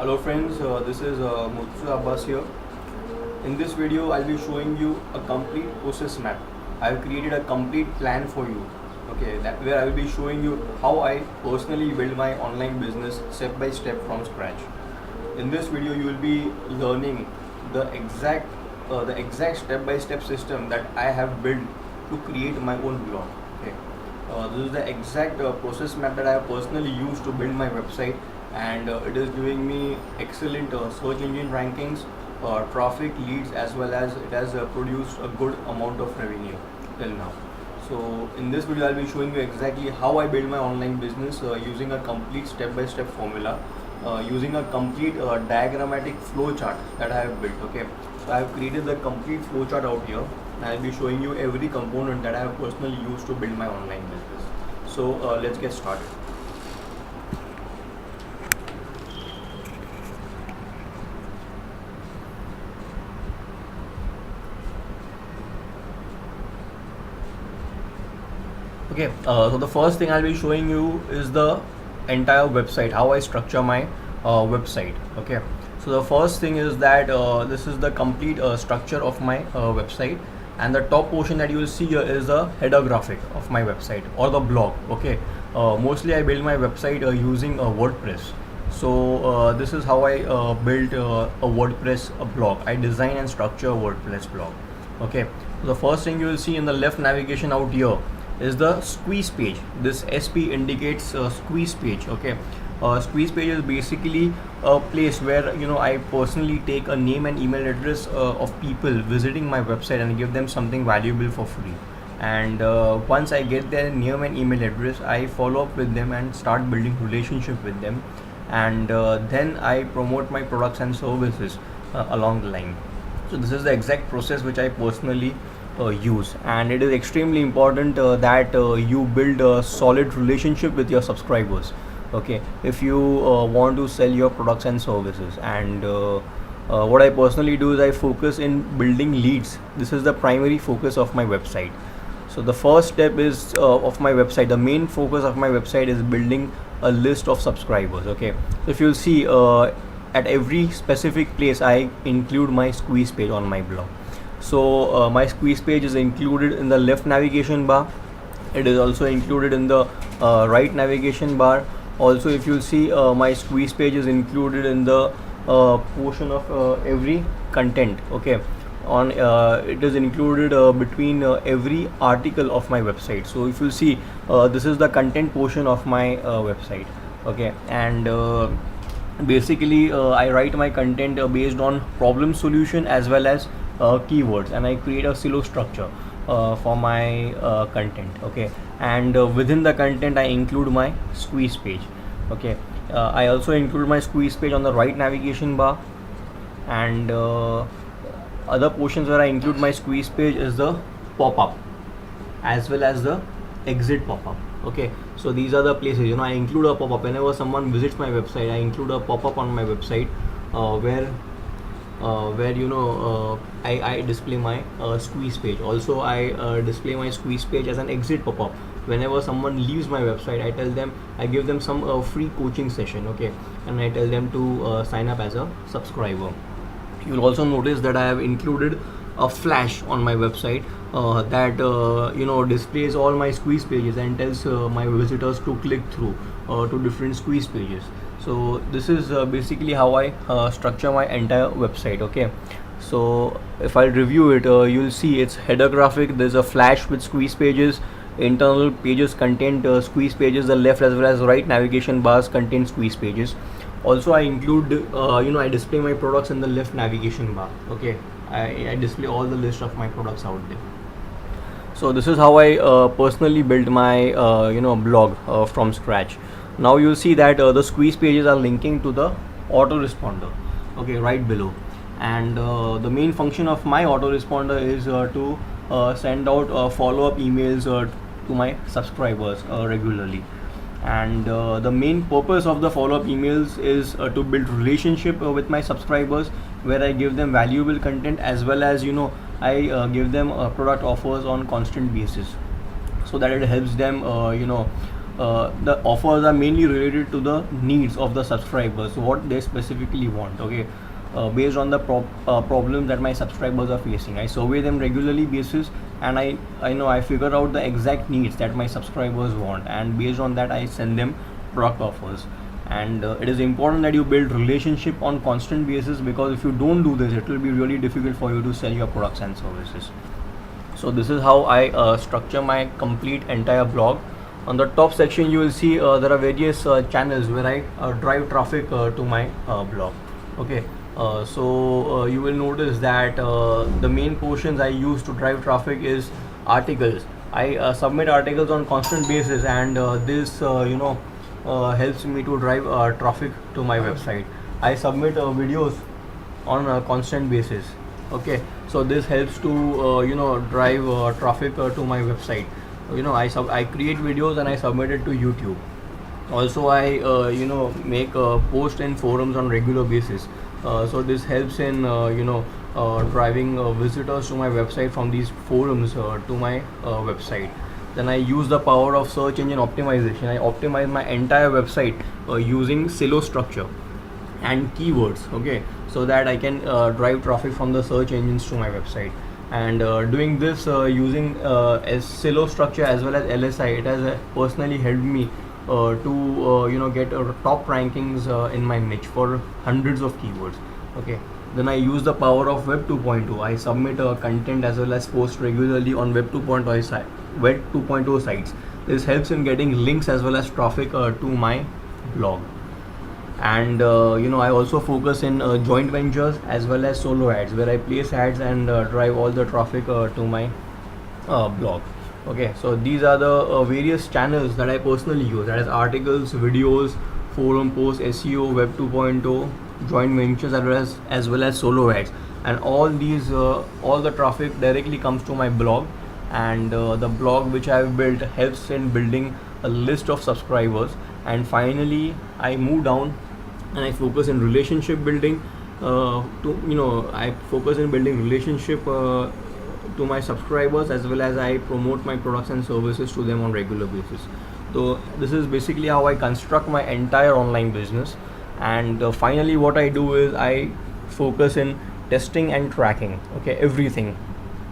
Hello friends, this is Murtuza Abbas here. In this video, I'll be showing you a complete process map. I've created a complete plan for you. Okay, that where I will be showing you how I personally build my online business step by step from scratch. In this video, you will be learning the exact step by step system that I have built to create my own blog. Okay, this is the exact process map that I have personally used to build my website, and it is giving me excellent search engine rankings, traffic, leads, as well as it has produced a good amount of revenue till now. So in this video I'll be showing you exactly how I build my online business using a complete step-by-step formula, using a complete diagrammatic flow chart that I have built. Okay, so I have created the complete flow chart out here, and I'll be showing you every component that I have personally used to build my online business. So let's get started. Okay, so the first thing I'll be showing you is the entire website, how I structure my website. Okay, so the first thing is that this is the complete structure of my website, and the top portion that you will see here is the header graphic of my website or the blog. Okay, mostly I build my website using WordPress. So this is how I built a WordPress blog. I design and structure a WordPress blog. Okay, so the first thing you will see in the left navigation out here is the squeeze page. This SP indicates squeeze page. Okay, squeeze page is basically a place where I personally take a name and email address of people visiting my website and give them something valuable for free. And once I get their name and email address, I follow up with them and start building relationship with them, and then I promote my products and services along the line. So this is the exact process which I personally use, and it is extremely important that you build a solid relationship with your subscribers. Okay, if you want to sell your products and services, and what I personally do is I focus in building leads. This is the primary focus of my website. So the first step is of my website, the main focus of my website is building a list of subscribers. Okay, so if you'll see at every specific place I include my squeeze page on my blog. So my squeeze page is included in the left navigation bar. It is also included in the right navigation bar. Also, if you see, my squeeze page is included in the portion of every content. Okay, on it is included between every article of my website. So if you see, this is the content portion of my website. Okay, and basically I write my content based on problem solution as well as keywords, and I create a silo structure for my content. Okay, and within the content I include my squeeze page. Okay, I also include my squeeze page on the right navigation bar, and other portions where I include my squeeze page is the pop-up as well as the exit pop-up. Okay, so these are the places I include a pop-up whenever someone visits my website. I include a pop-up on my website where I display my squeeze page. Also, I display my squeeze page as an exit pop-up. Whenever someone leaves my website, I give them some free coaching session. Okay, and I tell them to sign up as a subscriber. You will also notice that I have included a flash on my website that displays all my squeeze pages and tells my visitors to click through to different squeeze pages. So this is basically how I structure my entire website. Okay, so if I review it, you'll see it's header graphic. There's a flash with squeeze pages, internal pages content squeeze pages, the left as well as right navigation bars contain squeeze pages. Also, I include I display my products in the left navigation bar. Okay, I display all the list of my products out there. So this is how I personally built my blog from scratch. Now you'll see that the squeeze pages are linking to the autoresponder. Okay, right below, and the main function of my autoresponder is to send out follow-up emails to my subscribers regularly. And the main purpose of the follow-up emails is to build relationship with my subscribers, where I give them valuable content as well as I give them product offers on constant basis, so that it helps them the offers are mainly related to the needs of the subscribers, what they specifically want. Okay, based on the problems that my subscribers are facing, I survey them regularly basis, and I figure out the exact needs that my subscribers want, and based on that I send them product offers. And it is important that you build relationship on constant basis, because if you don't do this, it will be really difficult for you to sell your products and services. So this is how I structure my complete entire blog. On the top section you will see there are various channels where I drive traffic to my blog. Okay, so you will notice that the main portions I use to drive traffic is articles. I submit articles on constant basis, and this helps me to drive traffic to my website. I submit videos on a constant basis. Okay, so this helps to drive traffic to my website. I create videos and I submit it to YouTube. Also I make post in forums on regular basis. So this helps in driving visitors to my website from these forums to my website. Then I use the power of search engine optimization. I optimize my entire website using silo structure and keywords. Okay, so that I can drive traffic from the search engines to my website. And doing this using as silo structure as well as LSI, it has personally helped me to get top rankings in my niche for hundreds of keywords. Okay, then I use the power of Web 2.0. I submit content as well as post regularly on Web 2.0 sites. This helps in getting links as well as traffic to my blog. And I also focus in joint ventures as well as solo ads, where I place ads and drive all the traffic to my blog. Okay, so these are the various channels that I personally use, that is articles, videos, forum posts, SEO, Web 2.0, joint ventures, as well as solo ads. And all these all the traffic directly comes to my blog. And the blog which I have built helps in building a list of subscribers. And finally I move down and I focus in relationship building. I focus in building relationship to my subscribers, as well as I promote my products and services to them on regular basis. So this is basically how I construct my entire online business. And finally what I do is I focus in testing and tracking. Okay, everything.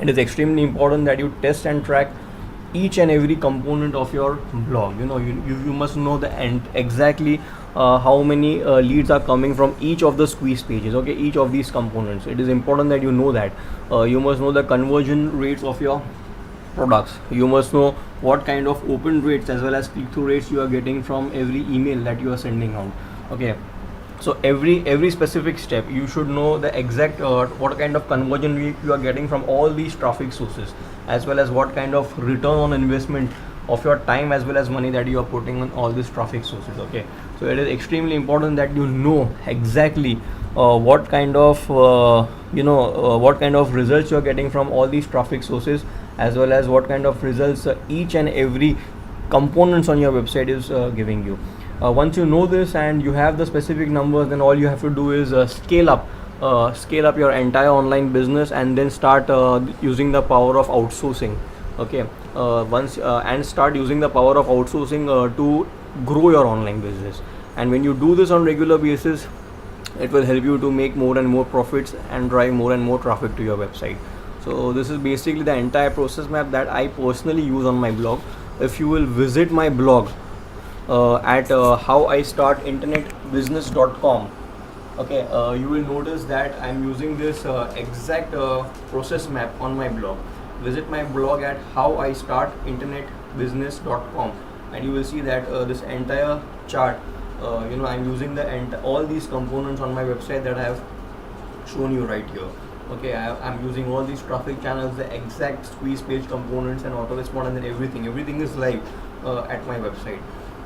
It is extremely important that you test and track each and every component of your blog. You must know the end exactly how many leads are coming from each of the squeeze pages. Okay, each of these components, it is important that you know that. You must know the conversion rates of your products. You must know what kind of open rates as well as click-through rates you are getting from every email that you are sending out. Okay, so every specific step you should know the exact what kind of conversion rate you are getting from all these traffic sources, as well as what kind of return on investment of your time as well as money that you are putting on all these traffic sources. Okay, so it is extremely important that you know exactly what kind of results you are getting from all these traffic sources, as well as what kind of results each and every components on your website is giving you. Once you know this and you have the specific numbers, then all you have to do is scale up your entire online business, and then start using the power of outsourcing. Okay, and start using the power of outsourcing to grow your online business. And when you do this on regular basis, it will help you to make more and more profits and drive more and more traffic to your website. So this is basically the entire process map that I personally use on my blog. If you will visit my blog at howistartinternetbusiness.com, okay, you will notice that I'm using this exact process map on my blog. Visit my blog at howistartinternetbusiness.com, and you will see that this entire chart, I'm using all these components on my website that I have shown you right here. Okay, I'm using all these traffic channels, the exact squeeze page components and auto respond, and then everything is live at my website.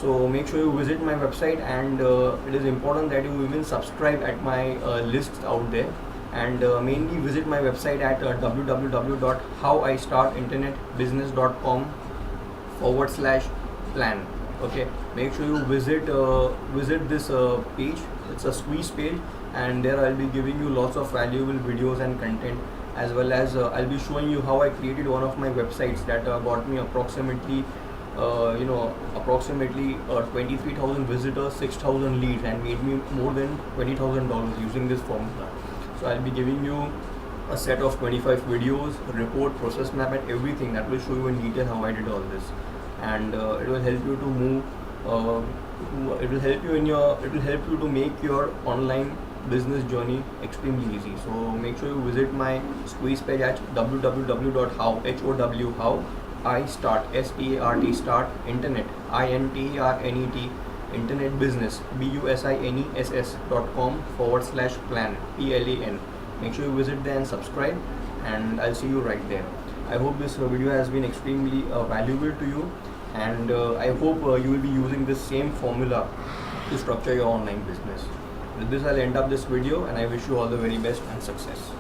So make sure you visit my website, and it is important that you even subscribe at my lists out there. And mainly visit my website at www.howistartinternetbusiness.com/plan. Okay, make sure you visit this page. It's a squeeze page, and there I'll be giving you lots of valuable videos and content, as well as I'll be showing you how I created one of my websites that got me approximately approximately 23,000 visitors, 6,000 leads, and made me more than $20,000 using this formula. So I'll be giving you a set of 25 videos, report, process map, and everything that will show you in detail how I did all this, and it will help you to move. It will help you to make your online business journey extremely easy. So make sure you visit my squeeze page at www.how I start start internet internet internet business business.com/plan plan. Make sure you visit there and subscribe, and I'll see you right there. I hope this video has been extremely valuable to you, and I hope you will be using this same formula to structure your online business. With this, I'll end up this video, and I wish you all the very best and success.